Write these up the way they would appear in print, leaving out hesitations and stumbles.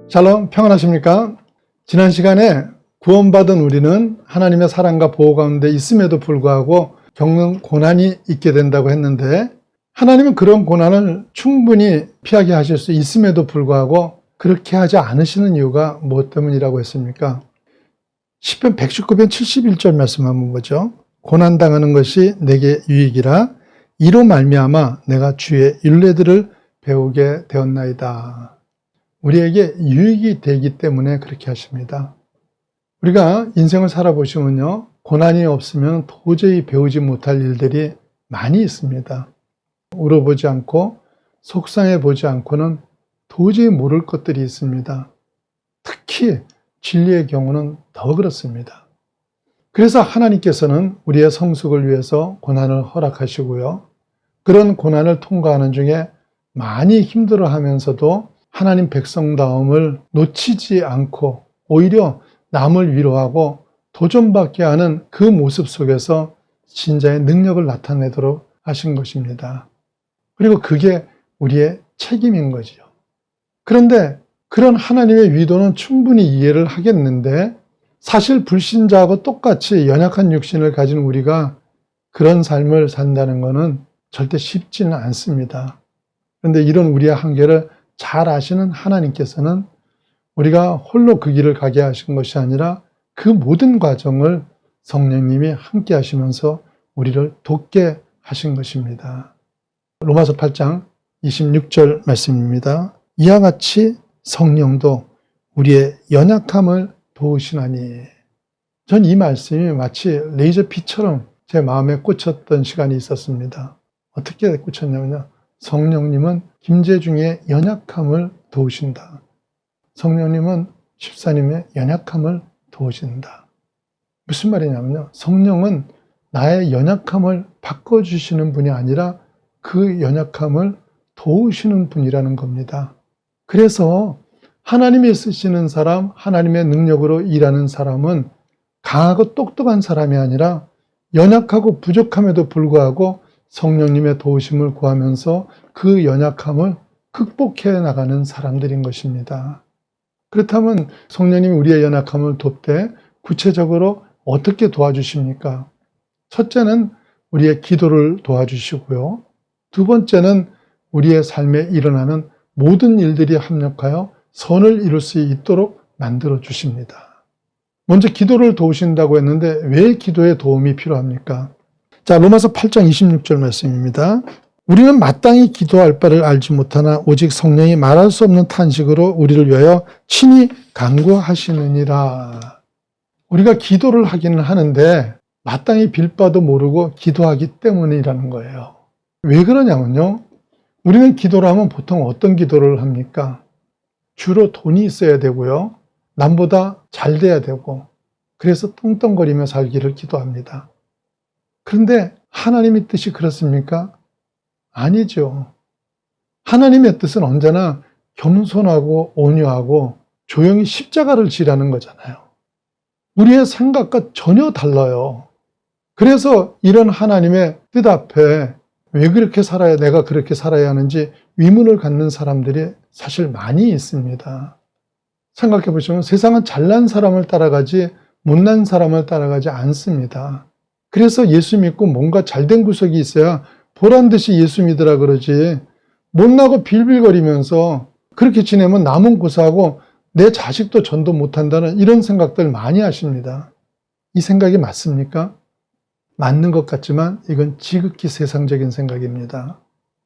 샬롬, 평안하십니까? 지난 시간에 구원받은 우리는 하나님의 사랑과 보호 가운데 있음에도 불구하고 겪는 고난이 있게 된다고 했는데, 하나님은 그런 고난을 충분히 피하게 하실 수 있음에도 불구하고 그렇게 하지 않으시는 이유가 무엇 때문이라고 했습니까? 시편 119편 71절 말씀 한번 보죠. 고난당하는 것이 내게 유익이라 이로 말미암아 내가 주의 율례들을 배우게 되었나이다. 우리에게 유익이 되기 때문에 그렇게 하십니다. 우리가 인생을 살아보시면요, 고난이 없으면 도저히 배우지 못할 일들이 많이 있습니다. 울어보지 않고 속상해 보지 않고는 도저히 모를 것들이 있습니다. 특히 진리의 경우는 더 그렇습니다. 그래서 하나님께서는 우리의 성숙을 위해서 고난을 허락하시고요, 그런 고난을 통과하는 중에 많이 힘들어하면서도 하나님 백성다움을 놓치지 않고 오히려 남을 위로하고 도전받게 하는 그 모습 속에서 진짜의 능력을 나타내도록 하신 것입니다. 그리고 그게 우리의 책임인 거지요. 그런데 그런 하나님의 위도는 충분히 이해를 하겠는데, 사실 불신자하고 똑같이 연약한 육신을 가진 우리가 그런 삶을 산다는 것은 절대 쉽지는 않습니다. 그런데 이런 우리의 한계를 잘 아시는 하나님께서는 우리가 홀로 그 길을 가게 하신 것이 아니라 그 모든 과정을 성령님이 함께 하시면서 우리를 돕게 하신 것입니다. 로마서 8장 26절 말씀입니다. 이와 같이 성령도 우리의 연약함을 도우시나니. 전 이 말씀이 마치 레이저빛처럼 제 마음에 꽂혔던 시간이 있었습니다. 어떻게 꽂혔냐면요, 성령님은 김재중의 연약함을 도우신다. 성령님은 집사님의 연약함을 도우신다. 무슨 말이냐면요, 성령은 나의 연약함을 바꿔주시는 분이 아니라 그 연약함을 도우시는 분이라는 겁니다. 그래서 하나님이 쓰시는 사람, 하나님의 능력으로 일하는 사람은 강하고 똑똑한 사람이 아니라 연약하고 부족함에도 불구하고 성령님의 도우심을 구하면서 그 연약함을 극복해 나가는 사람들인 것입니다. 그렇다면 성령님이 우리의 연약함을 돕되 구체적으로 어떻게 도와주십니까? 첫째는 우리의 기도를 도와주시고요. 두 번째는 우리의 삶에 일어나는 모든 일들이 합력하여 선을 이룰 수 있도록 만들어 주십니다. 먼저 기도를 도우신다고 했는데 왜 기도에 도움이 필요합니까? 자, 로마서 8장 26절 말씀입니다. 우리는 마땅히 기도할 바를 알지 못하나 오직 성령이 말할 수 없는 탄식으로 우리를 위하여 친히 간구하시느니라. 우리가 기도를 하기는 하는데 마땅히 빌 바도 모르고 기도하기 때문이라는 거예요. 왜 그러냐면요, 우리는 기도를 하면 보통 어떤 기도를 합니까? 주로 돈이 있어야 되고요, 남보다 잘 돼야 되고, 그래서 뚱뚱거리며 살기를 기도합니다. 그런데 하나님의 뜻이 그렇습니까? 아니죠. 하나님의 뜻은 언제나 겸손하고 온유하고 조용히 십자가를 지라는 거잖아요. 우리의 생각과 전혀 달라요. 그래서 이런 하나님의 뜻 앞에 왜 그렇게 살아야, 내가 그렇게 살아야 하는지 의문을 갖는 사람들이 사실 많이 있습니다. 생각해 보시면 세상은 잘난 사람을 따라가지 못난 사람을 따라가지 않습니다. 그래서 예수 믿고 뭔가 잘된 구석이 있어야 보란듯이 예수 믿으라 그러지, 못나고 빌빌거리면서 그렇게 지내면 남은 고사하고 내 자식도 전도 못한다는 이런 생각들 많이 하십니다. 이 생각이 맞습니까? 맞는 것 같지만 이건 지극히 세상적인 생각입니다.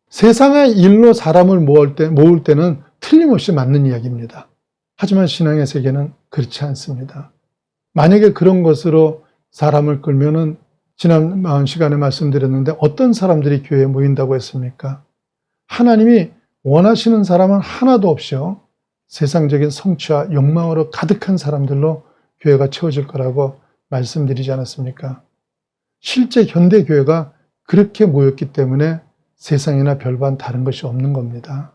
세상의 일로 사람을 모을 때는 틀림없이 맞는 이야기입니다. 하지만 신앙의 세계는 그렇지 않습니다. 만약에 그런 것으로 사람을 끌면은 지난 시간에 말씀드렸는데 어떤 사람들이 교회에 모인다고 했습니까? 하나님이 원하시는 사람은 하나도 없이요, 세상적인 성취와 욕망으로 가득한 사람들로 교회가 채워질 거라고 말씀드리지 않았습니까? 실제 현대교회가 그렇게 모였기 때문에 세상이나 별반 다른 것이 없는 겁니다.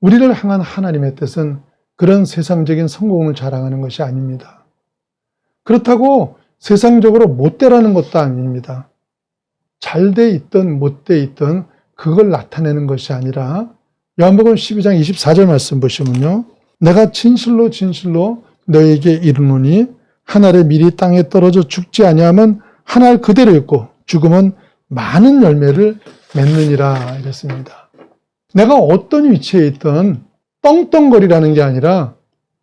우리를 향한 하나님의 뜻은 그런 세상적인 성공을 자랑하는 것이 아닙니다. 그렇다고 세상적으로 못되라는 것도 아닙니다. 잘 돼 있든 못 돼 있든 그걸 나타내는 것이 아니라 요한복음 12장 24절 말씀 보시면요. 내가 진실로 진실로 너에게 이르노니 한 알의 밀이 땅에 떨어져 죽지 아니하면 한 알 그대로 있고 죽으면 많은 열매를 맺느니라 이랬습니다. 내가 어떤 위치에 있든 떵떵거리라는 게 아니라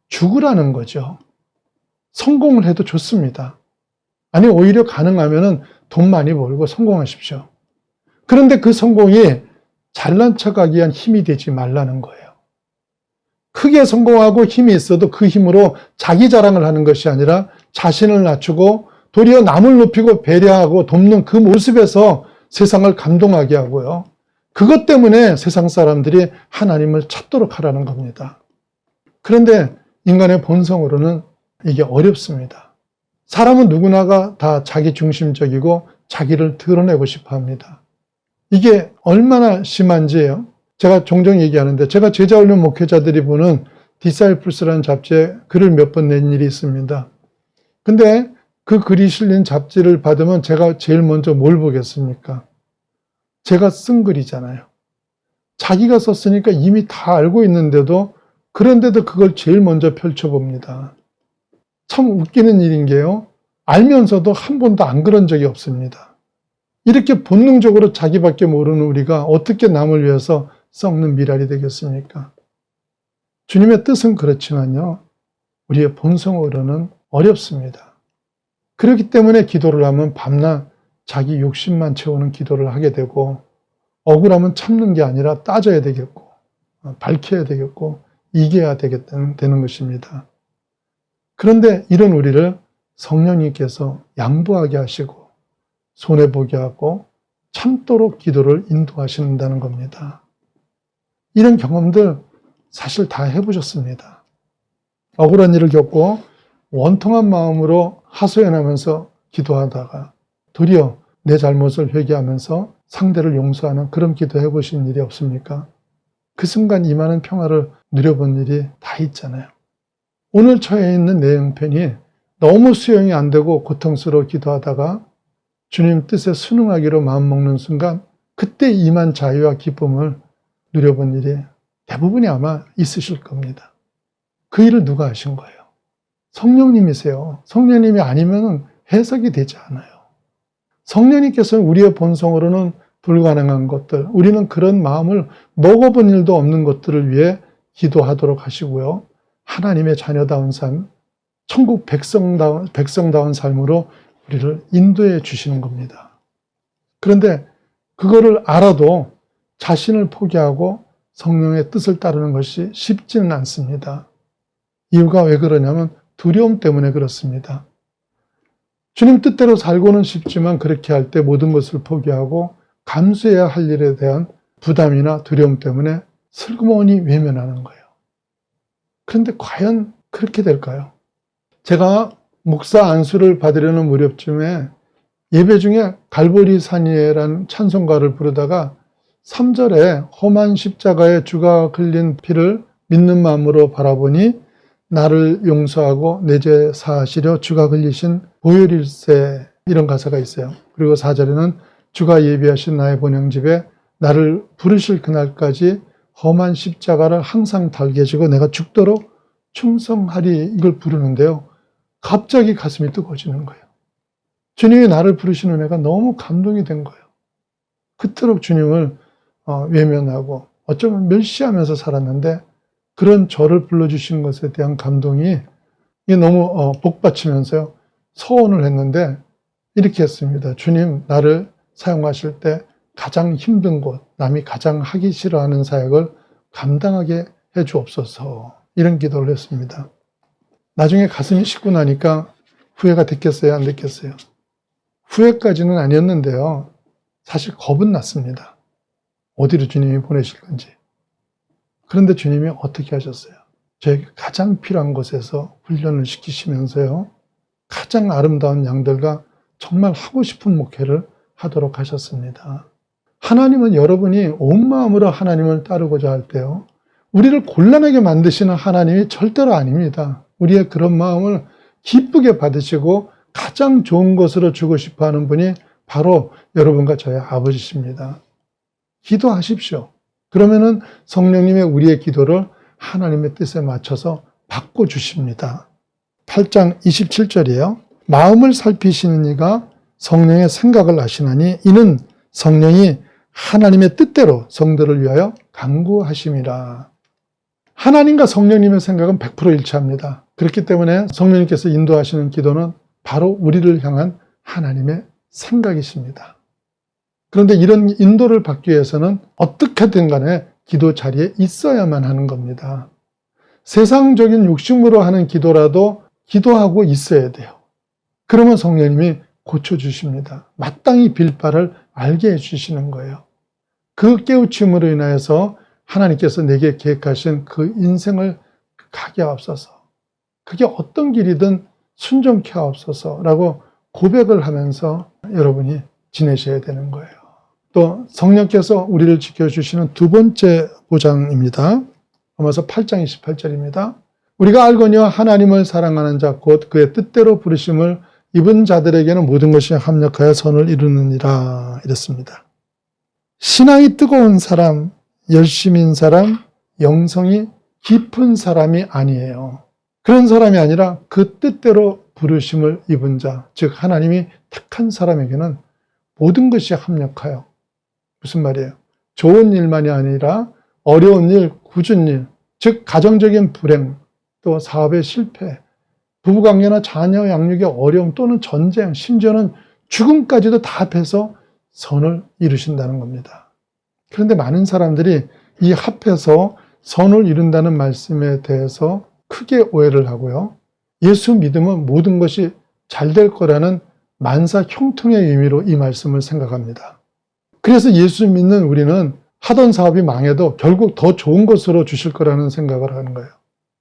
죽으라는 거죠. 성공을 해도 좋습니다. 아니 오히려 가능하면 돈 많이 벌고 성공하십시오. 그런데 그 성공이 잘난 척하기 위한 힘이 되지 말라는 거예요. 크게 성공하고 힘이 있어도 그 힘으로 자기 자랑을 하는 것이 아니라 자신을 낮추고 도리어 남을 높이고 배려하고 돕는 그 모습에서 세상을 감동하게 하고요. 그것 때문에 세상 사람들이 하나님을 찾도록 하라는 겁니다. 그런데 인간의 본성으로는 이게 어렵습니다. 사람은 누구나가 다 자기 중심적이고 자기를 드러내고 싶어 합니다. 이게 얼마나 심한지예요. 제가 종종 얘기하는데 제가 제자훈련 목회자들이 보는 디사이플스라는 잡지에 글을 몇 번 낸 일이 있습니다. 근데 그 글이 실린 잡지를 받으면 제가 제일 먼저 뭘 보겠습니까? 제가 쓴 글이잖아요. 자기가 썼으니까 이미 다 알고 있는데도 그런데도 그걸 제일 먼저 펼쳐봅니다. 참 웃기는 일인 게요. 알면서도 한 번도 안 그런 적이 없습니다. 이렇게 본능적으로 자기밖에 모르는 우리가 어떻게 남을 위해서 썩는 미랄이 되겠습니까? 주님의 뜻은 그렇지만요. 우리의 본성으로는 어렵습니다. 그렇기 때문에 기도를 하면 밤낮 자기 욕심만 채우는 기도를 하게 되고 억울하면 참는 게 아니라 따져야 되겠고 밝혀야 되겠고 이겨야 되는 것입니다. 그런데 이런 우리를 성령님께서 양보하게 하시고 손해보게 하고 참도록 기도를 인도하신다는 겁니다. 이런 경험들 사실 다 해보셨습니다. 억울한 일을 겪고 원통한 마음으로 하소연하면서 기도하다가 도리어 내 잘못을 회개하면서 상대를 용서하는 그런 기도 해보신 일이 없습니까? 그 순간 임하는 평화를 누려본 일이 다 있잖아요. 오늘 처해 있는 내 형편이 너무 수용이 안 되고 고통스러워 기도하다가 주님 뜻에 순응하기로 마음먹는 순간 그때 임한 자유와 기쁨을 누려본 일이 대부분이 아마 있으실 겁니다. 그 일을 누가 하신 거예요? 성령님이세요. 성령님이 아니면 해석이 되지 않아요. 성령님께서는 우리의 본성으로는 불가능한 것들, 우리는 그런 마음을 먹어본 일도 없는 것들을 위해 기도하도록 하시고요. 하나님의 자녀다운 삶, 천국 백성다운 삶으로 우리를 인도해 주시는 겁니다. 그런데 그거를 알아도 자신을 포기하고 성령의 뜻을 따르는 것이 쉽지는 않습니다. 이유가 왜 그러냐면 두려움 때문에 그렇습니다. 주님 뜻대로 살고는 싶지만 그렇게 할 때 모든 것을 포기하고 감수해야 할 일에 대한 부담이나 두려움 때문에 슬그머니 외면하는 거예요. 그런데 과연 그렇게 될까요? 제가 목사 안수를 받으려는 무렵쯤에 예배 중에 갈보리 산이에라는 찬송가를 부르다가 3절에 험한 십자가에 주가 흘린 피를 믿는 마음으로 바라보니 나를 용서하고 내 죄 사하시려 주가 흘리신 보혈일세 이런 가사가 있어요. 그리고 4절에는 주가 예비하신 나의 본향집에 나를 부르실 그날까지 험한 십자가를 항상 달게 지고 내가 죽도록 충성하리 이걸 부르는데요. 갑자기 가슴이 뜨거워지는 거예요. 주님이 나를 부르시는 은혜가 너무 감동이 된 거예요. 그토록 주님을 외면하고 어쩌면 멸시하면서 살았는데 그런 저를 불러주신 것에 대한 감동이 너무 복받치면서요. 서원을 했는데 이렇게 했습니다. 주님 나를 사용하실 때 가장 힘든 곳, 남이 가장 하기 싫어하는 사역을 감당하게 해 주옵소서 이런 기도를 했습니다. 나중에 가슴이 식고 나니까 후회가 됐겠어요? 안 됐겠어요? 후회까지는 아니었는데요. 사실 겁은 났습니다. 어디로 주님이 보내실 건지. 그런데 주님이 어떻게 하셨어요? 저에게 가장 필요한 곳에서 훈련을 시키시면서요. 가장 아름다운 양들과 정말 하고 싶은 목회를 하도록 하셨습니다. 하나님은 여러분이 온 마음으로 하나님을 따르고자 할 때요. 우리를 곤란하게 만드시는 하나님이 절대로 아닙니다. 우리의 그런 마음을 기쁘게 받으시고 가장 좋은 것으로 주고 싶어 하는 분이 바로 여러분과 저의 아버지십니다. 기도하십시오. 그러면은 성령님의 우리의 기도를 하나님의 뜻에 맞춰서 바꿔주십니다. 8장 27절이에요. 마음을 살피시는 이가 성령의 생각을 아시나니 이는 성령이 하나님의 뜻대로 성도를 위하여 간구하심이라. 하나님과 성령님의 생각은 100% 일치합니다. 그렇기 때문에 성령님께서 인도하시는 기도는 바로 우리를 향한 하나님의 생각이십니다. 그런데 이런 인도를 받기 위해서는 어떻게든 간에 기도 자리에 있어야만 하는 겁니다. 세상적인 욕심으로 하는 기도라도 기도하고 있어야 돼요. 그러면 성령님이 고쳐주십니다. 마땅히 빌 바를 알게 해주시는 거예요. 그 깨우침으로 인하여서 하나님께서 내게 계획하신 그 인생을 가게 하옵소서. 그게 어떤 길이든 순종케 하옵소서라고 고백을 하면서 여러분이 지내셔야 되는 거예요. 또 성령께서 우리를 지켜주시는 두 번째 보장입니다. 로마서 8장 28절입니다. 우리가 알거니와 하나님을 사랑하는 자 곧 그의 뜻대로 부르심을 입은 자들에게는 모든 것이 합력하여 선을 이루느니라 이랬습니다. 신앙이 뜨거운 사람, 열심인 사람, 영성이 깊은 사람이 아니에요. 그런 사람이 아니라 그 뜻대로 부르심을 입은 자, 즉 하나님이 택한 사람에게는 모든 것이 합력하여, 무슨 말이에요? 좋은 일만이 아니라 어려운 일, 굳은 일, 즉 가정적인 불행, 또 사업의 실패, 부부관계나 자녀 양육의 어려움 또는 전쟁, 심지어는 죽음까지도 다 합해서 선을 이루신다는 겁니다. 그런데 많은 사람들이 이 합해서 선을 이룬다는 말씀에 대해서 크게 오해를 하고요. 예수 믿으면 모든 것이 잘 될 거라는 만사 형통의 의미로 이 말씀을 생각합니다. 그래서 예수 믿는 우리는 하던 사업이 망해도 결국 더 좋은 것으로 주실 거라는 생각을 하는 거예요.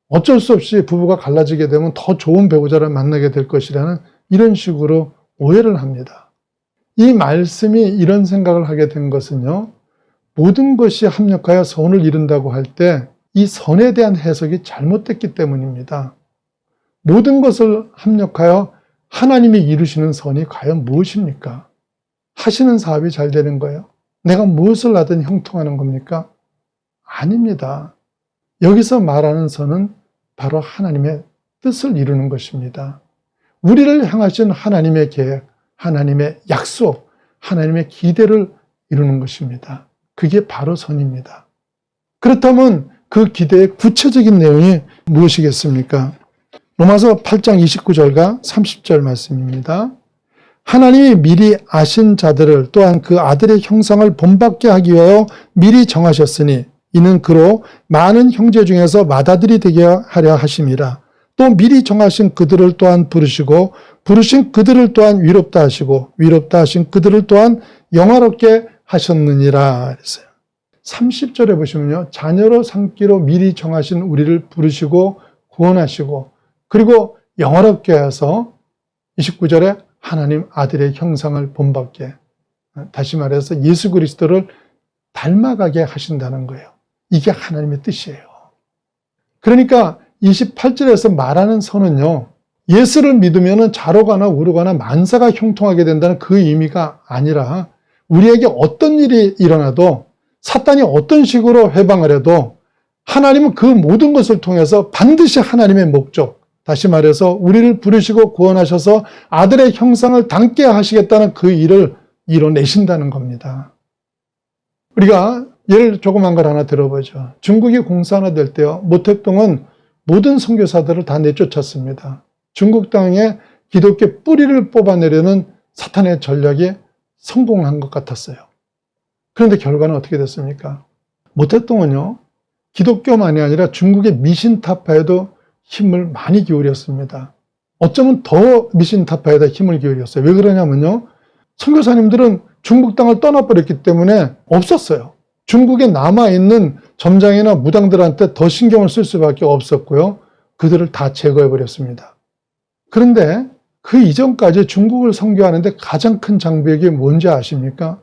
어쩔 수 없이 부부가 갈라지게 되면 더 좋은 배우자를 만나게 될 것이라는 이런 식으로 오해를 합니다. 이 말씀이 이런 생각을 하게 된 것은요. 모든 것이 합력하여 선을 이룬다고 할 때 이 선에 대한 해석이 잘못됐기 때문입니다. 모든 것을 합력하여 하나님이 이루시는 선이 과연 무엇입니까? 하시는 사업이 잘 되는 거예요? 내가 무엇을 하든 형통하는 겁니까? 아닙니다. 여기서 말하는 선은 바로 하나님의 뜻을 이루는 것입니다. 우리를 향하신 하나님의 계획, 하나님의 약속, 하나님의 기대를 이루는 것입니다. 그게 바로 선입니다. 그렇다면 그 기대의 구체적인 내용이 무엇이겠습니까? 로마서 8장 29절과 30절 말씀입니다. 하나님이 미리 아신 자들을 또한 그 아들의 형상을 본받게 하기 위하여 미리 정하셨으니 이는 그로 많은 형제 중에서 맏아들이 되게 하려 하심이라. 또 미리 정하신 그들을 또한 부르시고 부르신 그들을 또한 위롭다 하시고 위롭다 하신 그들을 또한 영화롭게 하셨느니라 그랬어요. 30절에 보시면요. 자녀로 삼기로 미리 정하신 우리를 부르시고 구원하시고 그리고 영화롭게 해서 29절에 하나님 아들의 형상을 본받게, 다시 말해서 예수 그리스도를 닮아가게 하신다는 거예요. 이게 하나님의 뜻이에요. 그러니까 28절에서 말하는 선은요. 예수를 믿으면 좌로가나 우로가나 만사가 형통하게 된다는 그 의미가 아니라 우리에게 어떤 일이 일어나도 사탄이 어떤 식으로 해방을 해도 하나님은 그 모든 것을 통해서 반드시 하나님의 목적, 다시 말해서 우리를 부르시고 구원하셔서 아들의 형상을 닮게 하시겠다는 그 일을 이뤄내신다는 겁니다. 우리가 예를 조그만 걸 하나 들어보죠. 중국이 공산화될 때요. 모택동은 모든 선교사들을 다 내쫓았습니다. 중국 땅에 기독교 뿌리를 뽑아내려는 사탄의 전략이 성공한 것 같았어요. 그런데 결과는 어떻게 됐습니까? 모택동은요. 기독교만이 아니라 중국의 미신타파에도 힘을 많이 기울였습니다. 어쩌면 더 미신타파에다 힘을 기울였어요. 왜 그러냐면요. 선교사님들은 중국 땅을 떠나버렸기 때문에 없었어요. 중국에 남아있는 점장이나 무당들한테 더 신경을 쓸 수밖에 없었고요. 그들을 다 제거해버렸습니다. 그런데 그 이전까지 중국을 선교하는데 가장 큰 장벽이 뭔지 아십니까?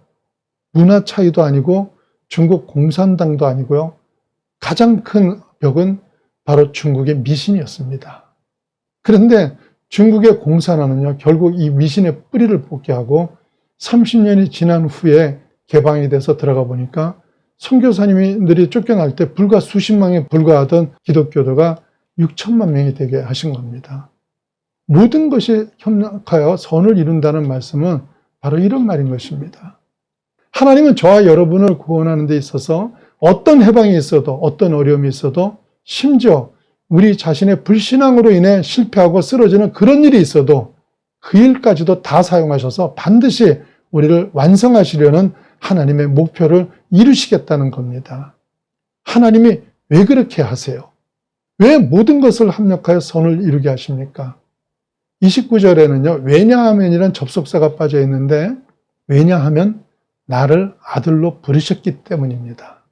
문화 차이도 아니고 중국 공산당도 아니고요. 가장 큰 벽은 바로 중국의 미신이었습니다. 그런데 중국의 공산화는요, 결국 이 미신의 뿌리를 뽑게 하고 30년이 지난 후에 개방이 돼서 들어가 보니까 선교사님들이 쫓겨날 때 불과 수십만에 불과하던 기독교도가 6천만 명이 되게 하신 겁니다. 모든 것이 협력하여 선을 이룬다는 말씀은 바로 이런 말인 것입니다. 하나님은 저와 여러분을 구원하는 데 있어서 어떤 해방이 있어도 어떤 어려움이 있어도 심지어 우리 자신의 불신앙으로 인해 실패하고 쓰러지는 그런 일이 있어도 그 일까지도 다 사용하셔서 반드시 우리를 완성하시려는 하나님의 목표를 이루시겠다는 겁니다. 하나님이 왜 그렇게 하세요? 왜 모든 것을 합력하여 선을 이루게 하십니까? 29절에는요. 왜냐하면이란 접속사가 빠져 있는데 왜냐하면 나를 아들로 부르셨기 때문입니다.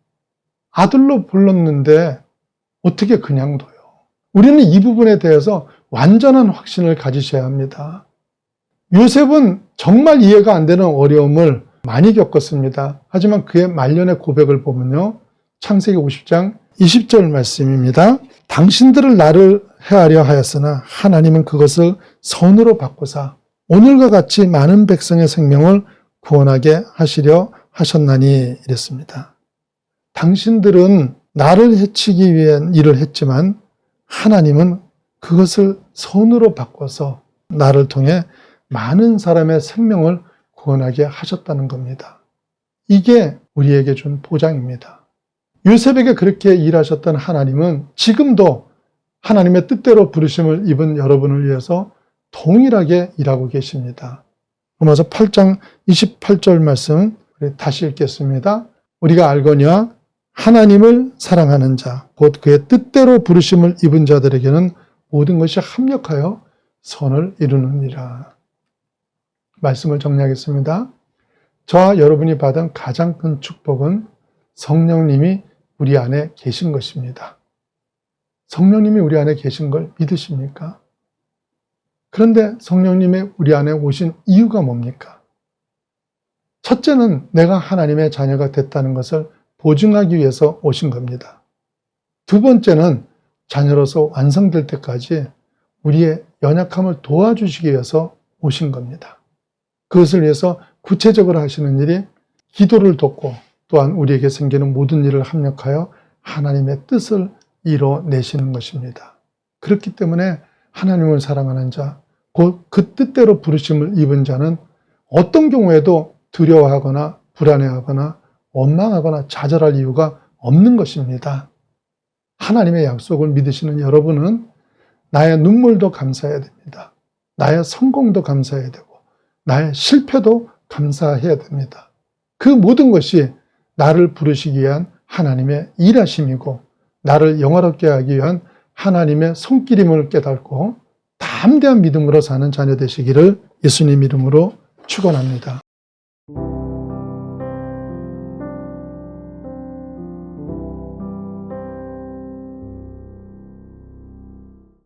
아들로 불렀는데 어떻게 그냥 둬요? 우리는 이 부분에 대해서 완전한 확신을 가지셔야 합니다. 요셉은 정말 이해가 안 되는 어려움을 많이 겪었습니다. 하지만 그의 말년의 고백을 보면요. 창세기 50장 20절 말씀입니다. 당신들을 나를 해하려 하였으나 하나님은 그것을 선으로 바꾸사 오늘과 같이 많은 백성의 생명을 구원하게 하시려 하셨나니 이랬습니다. 당신들은 나를 해치기 위한 일을 했지만 하나님은 그것을 선으로 바꿔서 나를 통해 많은 사람의 생명을 구원하게 하셨다는 겁니다. 이게 우리에게 준 보장입니다. 요셉에게 그렇게 일하셨던 하나님은 지금도 하나님의 뜻대로 부르심을 입은 여러분을 위해서 동일하게 일하고 계십니다. 로마서 8장 28절 말씀 다시 읽겠습니다. 우리가 알거니와 하나님을 사랑하는 자, 곧 그의 뜻대로 부르심을 입은 자들에게는 모든 것이 합력하여 선을 이루느니라. 말씀을 정리하겠습니다. 저와 여러분이 받은 가장 큰 축복은 성령님이 우리 안에 계신 것입니다. 성령님이 우리 안에 계신 걸 믿으십니까? 그런데 성령님이 우리 안에 오신 이유가 뭡니까? 첫째는 내가 하나님의 자녀가 됐다는 것을 보증하기 위해서 오신 겁니다. 두 번째는 자녀로서 완성될 때까지 우리의 연약함을 도와주시기 위해서 오신 겁니다. 그것을 위해서 구체적으로 하시는 일이 기도를 돕고 또한 우리에게 생기는 모든 일을 합력하여 하나님의 뜻을 이뤄내시는 것입니다. 그렇기 때문에 하나님을 사랑하는 자, 곧 그 뜻대로 부르심을 입은 자는 어떤 경우에도 두려워하거나 불안해하거나 원망하거나 좌절할 이유가 없는 것입니다. 하나님의 약속을 믿으시는 여러분은 나의 눈물도 감사해야 됩니다. 나의 성공도 감사해야 되고 나의 실패도 감사해야 됩니다. 그 모든 것이 나를 부르시기 위한 하나님의 일하심이고 나를 영화롭게 하기 위한 하나님의 손길임을 깨닫고 담대한 믿음으로 사는 자녀 되시기를 예수님 이름으로 축원합니다.